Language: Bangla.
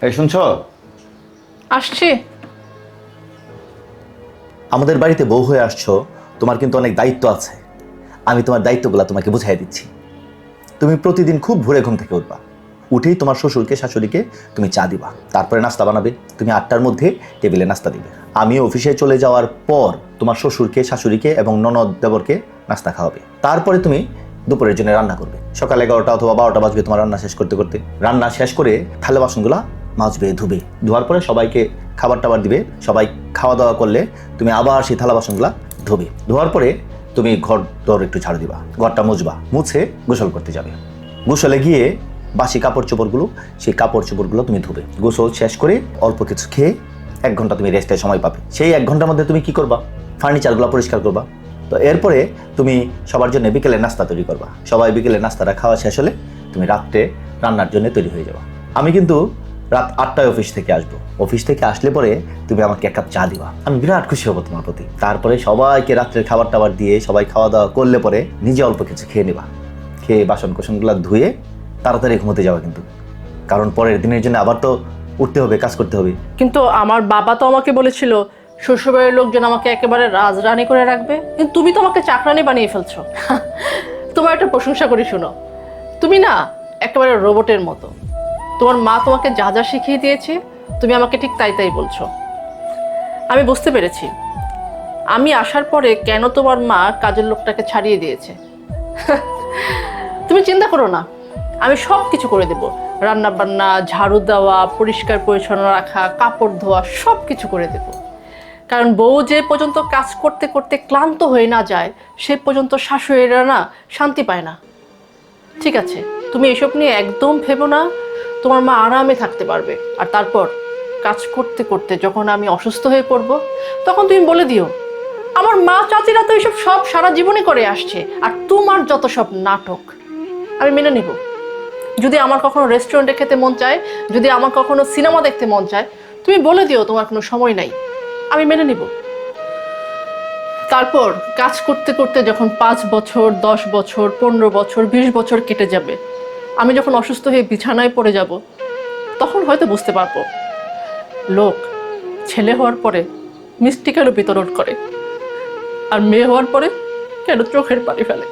এই শুনছো? আসছি। আমাদের বাড়িতে বউ হয়ে আসছো, তোমার কিন্তু অনেক দায়িত্ব আছে। আমি তোমার দায়িত্বগুলো তোমাকে বুঝাই দিচ্ছি। তুমি প্রতিদিন খুব ভোরে ঘুম থেকে উঠবা। উঠেই তোমার শ্বশুরকে শাশুড়িকে তুমি চা দিবা, তারপরে নাস্তা বানাবে। তুমি 8টার মধ্যে টেবিলে নাস্তা দিবে। আমি অফিসে চলে যাওয়ার পর তোমার শ্বশুরকে শাশুড়িকে এবং ননদ দেবরকে নাস্তা খাওয়াবে। তারপরে তুমি দুপুরের জন্য রান্না করবে। সকাল 11টা অথবা 12টা বাজবে তোমার রান্না শেষ করতে করতে। রান্না শেষ করে থালা বাসনগুলা মাজবে, ধুবে। ধোয়ার পরে সবাইকে খাবার টাবার দিবে। সবাই খাওয়া দাওয়া করলে তুমি আবার সেই থালা বাসনগুলা ধুবে। ধোয়ার পরে তুমি ঘর দর একটু ঝাড়ু দিবা, ঘরটা মুছবা, মুছে গোসল করতে যাবে। গোসলে গিয়ে বাসি কাপড় চোপড়গুলো, সেই কাপড় চোপড়গুলো তুমি ধুবে। গোসল শেষ করে অল্প কিছু খেয়ে 1 ঘন্টা তুমি রেস্টের সময় পাবে। সেই 1 ঘন্টার মধ্যে তুমি কি করবা? ফার্নিচারগুলো পরিষ্কার করবা। তো এরপরে তুমি সবার জন্য বিকেলের নাস্তা তৈরি করবা। সবাই বিকেলের নাস্তাটা খাওয়া শেষ হলে তুমি রাত্রে রান্নার জন্য তৈরি হয়ে যাবা। আমি কিন্তু রাত 8টায় অফিস থেকে আসবো। অফিস থেকে আসলে পরে তুমি আমাকে 1 কাপ চা দিবা। আমি বিরাট খুশি হবো তোমার প্রতি। তারপরে সবাইকে রাত্রের খাবার টাবার দিয়ে সবাই খাওয়া দাওয়া করলে পরে নিজে অল্প কিছু খেয়ে নেবা। খেয়ে বাসন কোসনগুলো ধুয়ে তাড়াতাড়ি ঘুমোতে যাওয়া কিন্তু, কারণ পরের দিনের জন্য আবার তো উঠতে হবে, কাজ করতে হবে। কিন্তু আমার বাবা তো আমাকে বলেছিল শ্বশুরবাড়ির লোকজন আমাকে একেবারে রাজরানী করে রাখবে, কিন্তু তুমি তো আমাকে চাকরানি বানিয়ে ফেলছো। তোমার একটা প্রশংসা করি শুনো, তুমি না একেবারে রোবটের মতো। তোমার মা তোমাকে যা যা শিখিয়ে দিয়েছে তুমি আমাকে ঠিক তাই তাই বলছো। আমি বুঝতে পেরেছি আমি আসার পরে কেন তোমার মা কাজের লোকটাকে ছাড়িয়ে দিয়েছে। তুমি চিন্তা করো না, আমি সব কিছু করে দেব। রান্না বান্না, ঝাড়ু দেওয়া, পরিষ্কার পরিচ্ছন্ন রাখা, কাপড় ধোয়া, সব কিছু করে দেব। কারণ বউ যে পর্যন্ত কাজ করতে করতে ক্লান্ত হয়ে না যায় সে পর্যন্ত শাশুড়িরা না শান্তি পায় না। ঠিক আছে, তুমি এসব নিয়ে একদম ভেবো না। তোমার মা আরামে থাকতে পারবে। আর তারপর কাজ করতে করতে যখন আমি অসুস্থ হয়ে পড়বো তখন তুমি বলে দিও আমার মা চাচিরা তো এসব সব সারা জীবনে করে আসছে, আর তোমার যত সব নাটক। আমি মেনে নেব। যদি আমার কখনো রেস্টুরেন্টে খেতে মন চায়, যদি আমার কখনো সিনেমা দেখতে মন চায়, তুমি বলে দিও তোমার কোনো সময় নাই, আমি মেনে নিব। তারপর কাজ করতে করতে যখন 5 বছর, 10 বছর, 15 বছর, 20 বছর কেটে যাবে, আমি যখন অসুস্থ হয়ে বিছানায় পড়ে যাব, তখন হয়তো বুঝতে পারবো লোক ছেলে হওয়ার পরে মিষ্টি কেন বিতরণ করে আর মেয়ে হওয়ার পরে কেন চোখের পানি ফেলে।